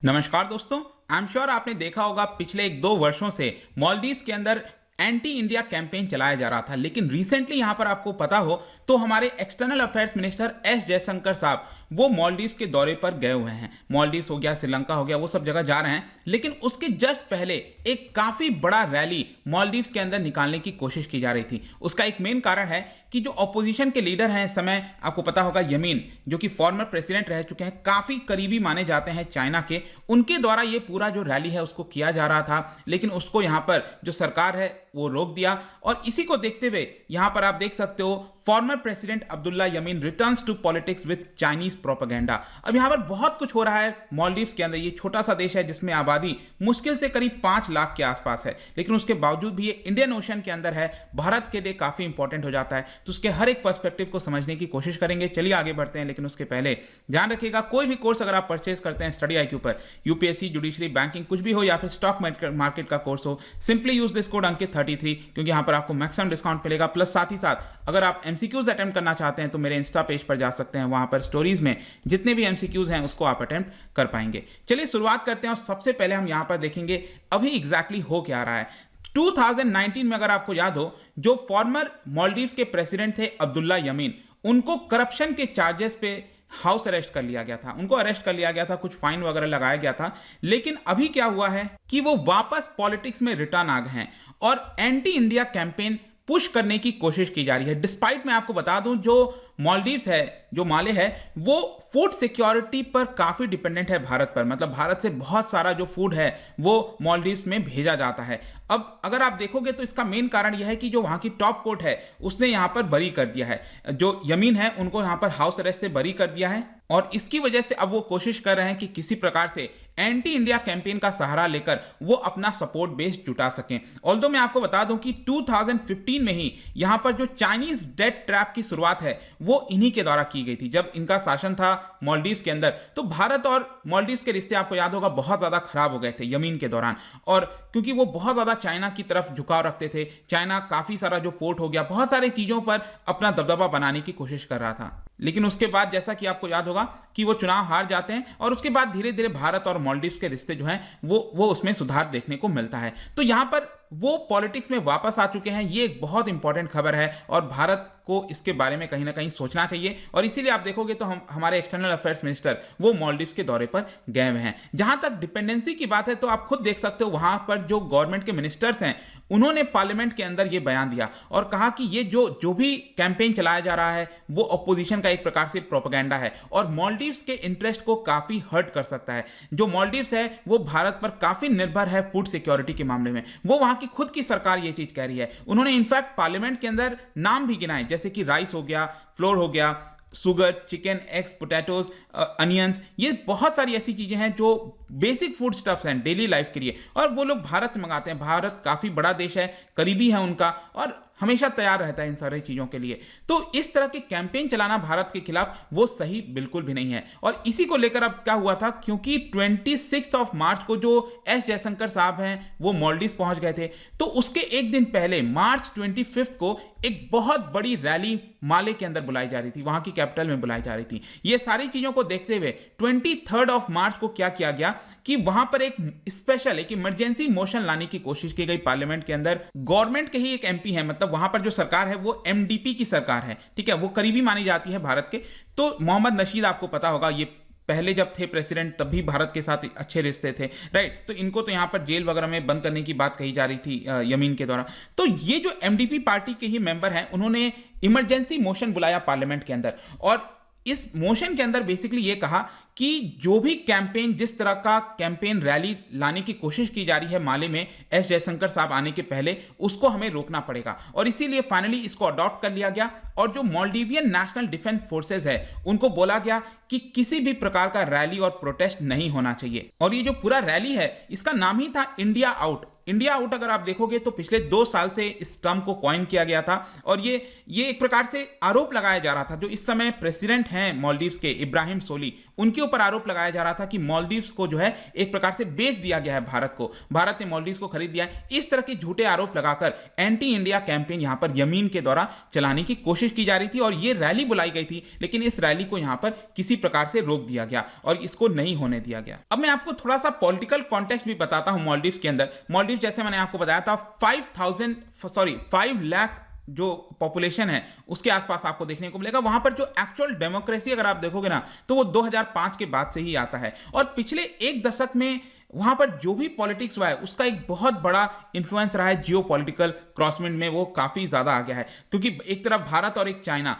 नमस्कार दोस्तों। I am sure आपने देखा होगा पिछले 1-2 वर्षों से मालदीव्स के अंदर एंटी इंडिया कैंपेन चलाया जा रहा था, लेकिन रिसेंटली यहां पर आपको पता हो तो हमारे external affairs minister S Jaishankar साहब वो मालदीव्स के दौरे पर गए हुए हैं। मालदीव्स हो गया, श्रीलंका हो गया, वो सब जगह जा रहे हैं, लेकिन उसके जस्ट पहले एक काफी बड़ा रैली मालदीव्स के अंदर निकालने की कोशिश की जा रही थी। उसका एक मेन कारण है कि जो ऑपोजिशन के लीडर हैं इस समय, आपको पता होगा यमीन, जो कि फॉर्मर प्रेसिडेंट रह चुके हैं, काफी करीबी माने जाते हैं चाइना के, उनके द्वारा ये पूरा जो रैली है उसको किया जा रहा था, लेकिन उसको यहाँ पर जो सरकार है वो रोक दिया। और इसी को देखते हुए यहाँ पर आप देख सकते हो former president Abdulla Yameen returns to politics with Chinese propaganda. अब यहाँ पर बहुत कुछ हो रहा है मालदीव्स के अंदर। ये छोटा सा देश है जिसमें आबादी मुश्किल से करीब 5 लाख के आसपास है, लेकिन उसके बावजूद भी ये इंडियन ओशन के अंदर है, भारत के लिए काफी इंपॉर्टेंट हो जाता है। तो उसके हर एक पर्सपेक्टिव को समझने की कोशिश करेंगे। चलिए आगे बढ़ते हैं, लेकिन उसके पहले ध्यान रखिएगा कोई भी कोर्स अगर आप परचेज करते हैं स्टडी IQ पर, यूपीएससी, जुडिशरी, बैंकिंग कुछ भी हो या फिर स्टॉक मार्केट का कोर्स हो, सिंपली यूज दिस कोड अंकित 33, क्योंकि यहाँ पर आपको मैक्सिमम डिस्काउंट मिलेगा। प्लस साथ ही साथ अगर आप MCQs अटेम्प्ट करना चाहते हैं तो मेरे इंस्टा पेज पर जा सकते हैं, वहां पर स्टोरीज में जितने भी MCQs हैं उसको आप अटेम्प्ट कर पाएंगे। चलिए शुरुआत करते हैं और सबसे पहले हम यहां पर देखेंगे अभी एग्जैक्टली हो क्या रहा है। 2019 में अगर आपको याद हो, जो फॉर्मर मालदीव्स के प्रेसिडेंट थे अब्दुल्ला यमीन, उनको करप्शन के चार्जेस पे हाउस अरेस्ट कर लिया गया था, उनको अरेस्ट कर लिया गया था, कुछ फाइन वगैरह लगाया गया था। लेकिन अभी क्या हुआ है कि वो वापस पॉलिटिक्स में रिटर्न आ गए हैं और एंटी इंडिया कैंपेन पुश करने की कोशिश की जा रही है। डिस्पाइट मैं आपको बता दूं, जो मालदीव्स है, जो माले है, वो फूड सिक्योरिटी पर काफी डिपेंडेंट है भारत पर। मतलब भारत से बहुत सारा जो फूड है वो मालदीव्स में भेजा जाता है। अब अगर आप देखोगे तो इसका मेन कारण यह है कि जो वहां की टॉप कोर्ट है उसने यहां पर बरी कर दिया है, जो यमीन है उनको यहां पर हाउस अरेस्ट से बरी कर दिया है, और इसकी वजह से अब वो कोशिश कर रहे हैं कि किसी प्रकार से एंटी इंडिया कैंपेन का सहारा लेकर वो अपना सपोर्ट बेस जुटा सकें। ऑल्दो मैं आपको बता दूं कि 2015 में ही यहां पर जो चाइनीज डेट ट्रैप की शुरुआत है वो इन्हीं के द्वारा की गई थी। जब इनका शासन था मालदीव्स के अंदर तो भारत और मालदीव्स के रिश्ते आपको याद होगा बहुत ज्यादा खराब हो गए थे यमीन के दौरान, और क्योंकि वो बहुत ज्यादा चाइना की तरफ झुकाव रखते थे, चाइना काफी सारा जो पोर्ट हो गया, बहुत सारी चीजों पर अपना दबदबा बनाने की कोशिश कर रहा था। लेकिन उसके बाद जैसा कि आपको याद होगा कि वो चुनाव हार जाते हैं और उसके बाद धीरे धीरे भारत और मालदीव्स के रिश्ते जो हैं वो उसमें सुधार देखने को मिलता है। तो यहां पर वो पॉलिटिक्स में वापस आ चुके हैं। ये एक बहुत इंपॉर्टेंट खबर है और भारत को इसके बारे में कहीं ना कहीं सोचना चाहिए, और इसीलिए आप देखोगे तो हमारे एक्सटर्नल अफेयर्स मिनिस्टर वो मालदीव्स के दौरे पर गए हुए हैं। जहां तक डिपेंडेंसी की बात है तो आप खुद देख सकते हो वहां पर जो गवर्नमेंट के मिनिस्टर्स हैं उन्होंने पार्लियामेंट के अंदर ये बयान दिया और कहा कि ये जो भी कैंपेन चलाया जा रहा है वो अपोजिशन का एक प्रकार से प्रोपेगेंडा है और मालदीव्स के इंटरेस्ट को काफी हर्ट कर सकता है। जो मालदीव्स है वो भारत पर काफी निर्भर है फूड सिक्योरिटी के मामले में, वो वहां की खुद की सरकार ये चीज कह रही है। उन्होंने इनफैक्ट पार्लियामेंट के अंदर नाम भी गिनाए, जैसे कि राइस हो गया, फ्लोर हो गया, sugar, chicken, eggs, potatoes, onions, ये बहुत सारी ऐसी चीजें हैं जो बेसिक फूड स्टफ्स हैं डेली लाइफ के लिए, और वो लोग भारत से मंगाते हैं। भारत काफी बड़ा देश है, करीबी है उनका, और हमेशा तैयार रहता है इन सारी चीजों के लिए। तो इस तरह के कैंपेन चलाना भारत के खिलाफ वो सही बिल्कुल भी नहीं है। और इसी को लेकर अब क्या हुआ था, क्योंकि 26 मार्च को जो एस जयशंकर साहब हैं वो मालदीव्स पहुंच गए थे, तो उसके एक दिन पहले मार्च 25 को एक बहुत बड़ी रैली माले के अंदर बुलाई जा रही थी, वहां की कैपिटल में बुलाई जा रही थी। ये सारी चीजों को देखते हुए 23 मार्च को क्या किया गया कि वहां पर एक स्पेशल, एक इमरजेंसी मोशन लाने की कोशिश की गई पार्लियामेंट के अंदर। गवर्नमेंट के ही एक MP है, मतलब वहां पर जो सरकार है वो MDP की सरकार है, ठीक है, वो करीबी मानी जाती है भारत के। तो मोहम्मद नशीद आपको पता होगा, ये पहले जब थे प्रेसिडेंट तब भी भारत के साथ अच्छे रिश्ते थे, राइट। तो इनको तो यहां पर जेल वगैरह में बंद करने की बात कही जा रही थी यमीन के द्वारा। तो ये जो MDP पार्टी के ही मेंबर हैं उन्होंने इमरजेंसी मोशन बुलाया पार्लियामेंट के अंदर, और इस मोशन के अंदर बेसिकली ये कहा कि जो भी कैंपेन, जिस तरह का कैंपेन रैली लाने की कोशिश की जा रही है माले में एस जयशंकर साहब आने के पहले, उसको हमें रोकना पड़ेगा। और इसीलिए फाइनली इसको अडॉप्ट कर लिया गया और जो मालदीवियन नेशनल डिफेंस फोर्सेस है उनको बोला गया कि किसी भी प्रकार का रैली और प्रोटेस्ट नहीं होना चाहिए। और ये जो पूरा रैली है इसका नाम ही था इंडिया आउट। इंडिया आउट अगर आप देखोगे तो पिछले 2 साल से इस टर्म को कॉइन किया गया था और ये एक प्रकार से आरोप लगाया जा रहा था। जो इस समय प्रेसिडेंट हैं मालदीव्स के, इब्राहिम सोली, उनके ऊपर आरोप लगाया जा रहा था कि मालदीव्स को जो है एक प्रकार से बेच दिया गया है भारत को, भारत ने मालदीव्स को खरीद लिया है। इस तरह के झूठे आरोप लगाकर एंटी इंडिया कैंपेन यहां पर यमीन के द्वारा चलाने की कोशिश की जा रही थी और ये रैली बुलाई गई थी, लेकिन इस रैली को यहां पर किसी प्रकार से रोक दिया गया और इसको नहीं होने दिया गया। अब मैं आपको थोड़ा सा पॉलिटिकल कॉन्टेक्स्ट भी बताता हूं मालदीव्स के अंदर। मालदीव्स जैसे मैंने आपको बताया था 5 लाख जो पॉपुलेशन है उसके आसपास आपको देखने को मिलेगा। वहां पर जो एक्चुअल डेमोक्रेसी अगर आप देखोगे ना तो वो 2005 के बाद से ही आता है और पिछले एक दशक में वहां पर जो भी पॉलिटिक्स हुआ है उसका एक बहुत बड़ा इंफ्लुएंस रहा है जियो पॉलिटिकल क्रॉसमेंट में, वो काफी ज्यादा आ गया है क्योंकि एक तरफ भारत और एक चाइना,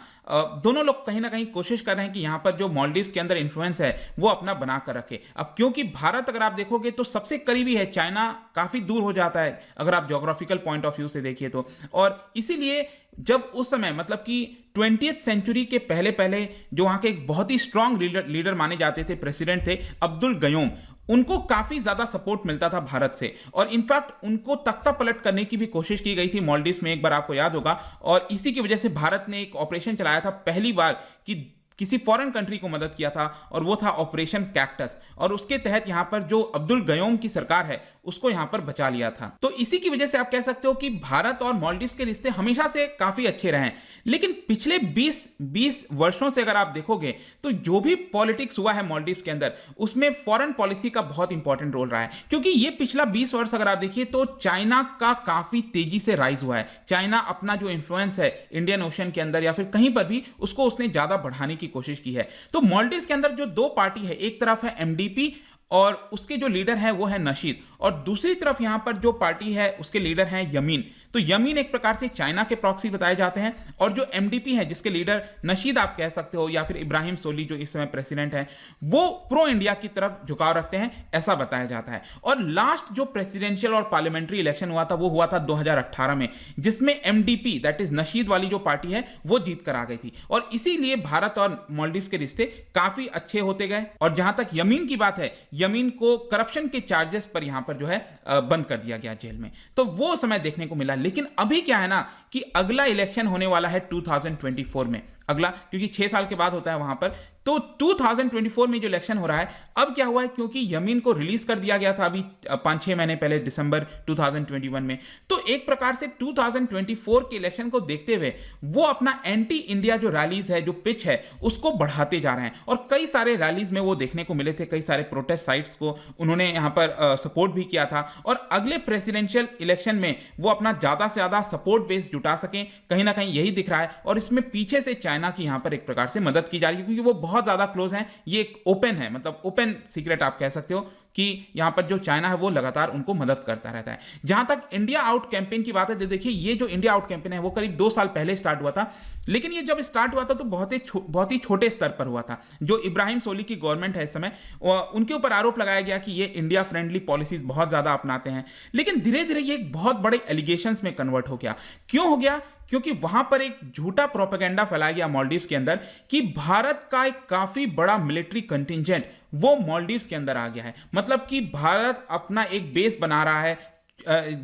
दोनों लोग कहीं ना कहीं कोशिश कर रहे हैं कि यहां पर जो मालदीव्स के अंदर इन्फ्लुएंस है वो अपना बना कर रखे। अब क्योंकि भारत अगर आप देखोगे तो सबसे करीबी है, चाइना काफी दूर हो जाता है अगर आप ज्योग्राफिकल पॉइंट ऑफ व्यू से देखिए तो। और इसीलिए जब उस समय मतलब कि 20th सेंचुरी के पहले पहले जो वहां के एक बहुत ही स्ट्रांग लीडर माने जाते थे, प्रेसिडेंट थे अब्दुल गयोम, उनको काफी ज्यादा सपोर्ट मिलता था भारत से और इनफैक्ट उनको तख्ता पलट करने की भी कोशिश की गई थी मालदीव्स में, एक बार आपको याद होगा। और इसी की वजह से भारत ने एक ऑपरेशन चलाया था पहली बार कि किसी फॉरेन कंट्री को मदद किया था और वो था ऑपरेशन कैक्टस, और उसके तहत यहां पर जो अब्दुल गयोम की सरकार है उसको यहां पर बचा लिया था। तो इसी की वजह से आप कह सकते हो कि भारत और मालदीव्स के रिश्ते हमेशा से काफी अच्छे रहे। लेकिन पिछले 20 वर्षों से अगर आप देखोगे तो जो भी पॉलिटिक्स हुआ है मालदीव्स के अंदर उसमें फॉरेन पॉलिसी का बहुत इंपॉर्टेंट रोल रहा है, क्योंकि ये पिछला 20 वर्ष अगर आप देखिए तो चाइना का काफी तेजी से राइज हुआ है। चाइना अपना जो इन्फ्लुएंस है इंडियन ओशन के अंदर या फिर कहीं पर भी उसको उसने ज्यादा बढ़ाने की कोशिश की है। तो मालदीव्स के अंदर जो दो पार्टी है, एक तरफ है एमडीपी और उसके जो लीडर है वो है नशीद, और दूसरी तरफ यहां पर जो पार्टी है उसके लीडर हैं यमीन। तो यमीन एक प्रकार से चाइना के प्रॉक्सी बताए जाते हैं और जो एमडीपी है जिसके लीडर नशीद आप कह सकते हो या फिर इब्राहिम सोली जो इस समय प्रेसिडेंट है, वो प्रो इंडिया की तरफ झुकाव रखते हैं ऐसा बताया जाता है। और लास्ट जो प्रेसिडेंशियल और पार्लियामेंट्री इलेक्शन हुआ था वो हुआ था 2018 में, जिसमें एमडीपी दैट इज नशीद वाली जो पार्टी है वो जीत कर आ गई थी और इसीलिए भारत और मालदीव्स के रिश्ते काफी अच्छे होते गए। और जहां तक यमीन की बात है, यमीन को करप्शन के चार्जेस पर यहां पर जो है बंद कर दिया गया जेल में, तो वो समय देखने को मिला। लेकिन अभी क्या है ना कि अगला इलेक्शन होने वाला है 2024 में, अगला, क्योंकि 6 साल के बाद होता है वहां पर। तो 2024 में जो इलेक्शन हो रहा है, अब क्या हुआ है क्योंकि यमीन को रिलीज कर दिया गया था अभी 5-6 महीने पहले दिसंबर 2021 में, तो एक प्रकार से 2024 के इलेक्शन को देखते हुए वो अपना एंटी इंडिया जो रैलीज है, जो पिच है, उसको बढ़ाते जा रहे हैं। और कई सारे रैलीज में वो देखने को मिले थे, कई सारे प्रोटेस्ट साइट्स को उन्होंने यहां पर सपोर्ट भी किया था और अगले प्रेसिडेंशियल इलेक्शन में वो अपना ज्यादा से ज्यादा सपोर्ट बेस जुटा सकें, कहीं ना कहीं यही दिख रहा है। और इसमें पीछे से चाइना की यहां पर एक प्रकार से मदद की जा रही है क्योंकि वो बहुत ज्यादा क्लोज हैं। ये एक ओपन है, मतलब ओपन सीक्रेट आप कह सकते हो कि यहां पर जो चाइना है वो लगातार उनको मदद करता रहता है। जहां तक इंडिया आउट कैंपेन की बात है, देखिए ये जो इंडिया आउट कैंपेन है वो करीब 2 साल पहले स्टार्ट हुआ था, लेकिन ये जब स्टार्ट हुआ था तो बहुत ही छोटे स्तर पर हुआ था। जो इब्राहिम सोली की गवर्नमेंट है इस समय, उनके ऊपर आरोप लगाया गया कि ये इंडिया फ्रेंडली पॉलिसीज बहुत ज्यादा अपनाते हैं, लेकिन धीरे धीरे ये एक बहुत बड़े एलिगेशंस में कन्वर्ट हो गया। क्यों हो गया? क्योंकि वहां पर एक झूठा प्रोपेगेंडा फैलाया गया मालदीव्स के अंदर कि भारत का एक काफी बड़ा मिलिट्री कंटिंजेंट वो मालदीव्स के अंदर आ गया है, मतलब कि भारत अपना एक बेस बना रहा है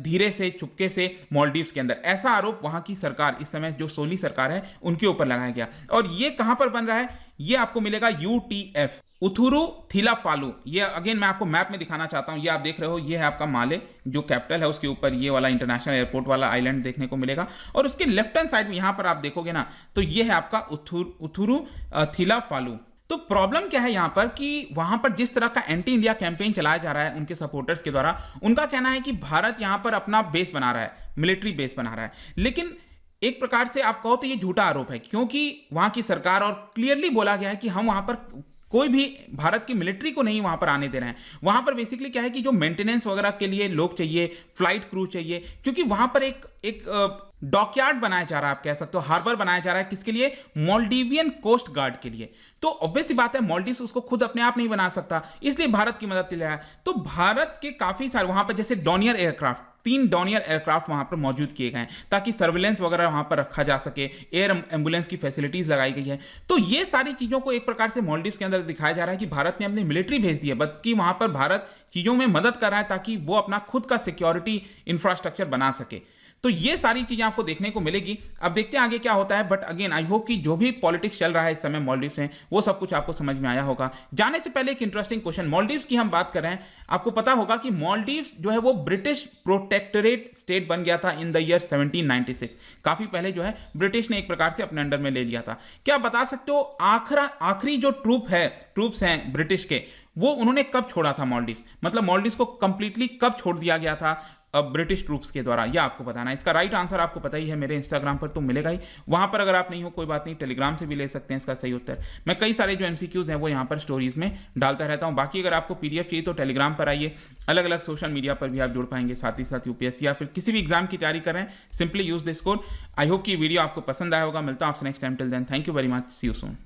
धीरे से चुपके से मालदीव्स के अंदर। ऐसा आरोप वहां की सरकार, इस समय जो सोली सरकार है, उनके ऊपर लगाया गया। और ये कहां पर बन रहा है? ये आपको मिलेगा यूटीएफ, उथुरु थिलाफालू। ये अगेन मैं आपको मैप में दिखाना चाहता हूं, ये आप देख रहे हो, ये है आपका माले जो कैपिटल है, उसके ऊपर ये वाला इंटरनेशनल एयरपोर्ट वाला आइलैंड देखने को मिलेगा। और उसके लेफ्ट हैंड साइड में यहां पर आप देखोगे ना तो ये है आपका उथुरु थिलाफालू। तो प्रॉब्लम क्या है यहां पर कि वहां पर जिस तरह का एंटी इंडिया कैंपेन चलाया जा रहा है उनके सपोर्टर्स के द्वारा, उनका कहना है कि भारत यहां पर अपना बेस बना रहा है, मिलिट्री बेस बना रहा है। लेकिन एक प्रकार से आप कहो तो ये झूठा आरोप है, क्योंकि वहां की सरकार और क्लियरली बोला गया है कि हम वहां पर कोई भी भारत की मिलिट्री को नहीं वहां पर आने दे रहे हैं। वहां पर बेसिकली क्या है कि जो मेंटेनेंस वगैरह के लिए लोग चाहिए, फ्लाइट क्रू चाहिए, क्योंकि वहां पर एक डॉकयार्ड बनाया जा रहा है, आप कह सकते हो हार्बर बनाया जा रहा है, किसके लिए? मालदीवियन कोस्ट गार्ड के लिए। तो ऑब्वियस सी बात है, मालदीव्स उसको खुद अपने आप नहीं बना सकता, इसलिए भारत की मदद ले रहा है। तो भारत के काफी सारे वहां पर जैसे डॉनियर एयरक्राफ्ट, 3 डॉनियर एयरक्राफ्ट वहां पर मौजूद किए गए हैं ताकि सर्विलेंस वगैरह वहां पर रखा जा सके, एयर एम्बुलेंस की फैसिलिटीज लगाई गई है। तो ये सारी चीजों को एक प्रकार से मालदीव्स के अंदर दिखाया जा रहा है कि भारत ने अपनी मिलिट्री भेज दी है, बल्कि वहां पर भारत चीजों में मदद कर रहा है ताकि वो अपना खुद का सिक्योरिटी इंफ्रास्ट्रक्चर बना सके। तो ये सारी चीजें आपको देखने को मिलेगी। अब देखते हैं आगे क्या होता है, बट अगेन आई होप कि जो भी पॉलिटिक्स चल रहा है इस समय मालदीव्स में, वो सब कुछ आपको समझ में आया होगा। जाने से पहले एक इंटरेस्टिंग क्वेश्चन, मालदीव्स की हम बात कर रहे हैं, आपको पता होगा कि मालदीव्स जो है वो ब्रिटिश प्रोटेक्टोरेट स्टेट बन गया था इन द ईयर 1796। काफी पहले जो है ब्रिटिश ने एक प्रकार से अपने अंडर में ले लिया था। क्या बता सकते हो आखिरी जो ट्रूप्स हैं ब्रिटिश के, वो उन्होंने कब छोड़ा था मालदीव्स? मतलब मालदीव्स को कंप्लीटली कब छोड़ दिया गया था ब्रिटिश ट्रूप्स के द्वारा, यह आपको बताना है। इसका राइट आंसर आपको पता ही है, मेरे इंस्टाग्राम पर तो मिलेगा ही, वहां पर अगर आप नहीं हो कोई बात नहीं, टेलीग्राम से भी ले सकते हैं इसका सही उत्तर। मैं कई सारे जो एमसीक्यूज हैं वो यहाँ पर स्टोरीज में डालता रहता हूँ। बाकी अगर आपको पीडीएफ चाहिए तो टेलीग्राम पर आइए, अलग अलग सोशल मीडिया पर भी आप जुड़ पाएंगे। साथ ही साथ यूपीएससी या फिर किसी भी एग्जाम की तैयारी कर रहे हैं, simply use this code. I hope कि वीडियो आपको पसंद आया होगा। मिलता हूँ आपसे next time, till then thank you very much, see you soon.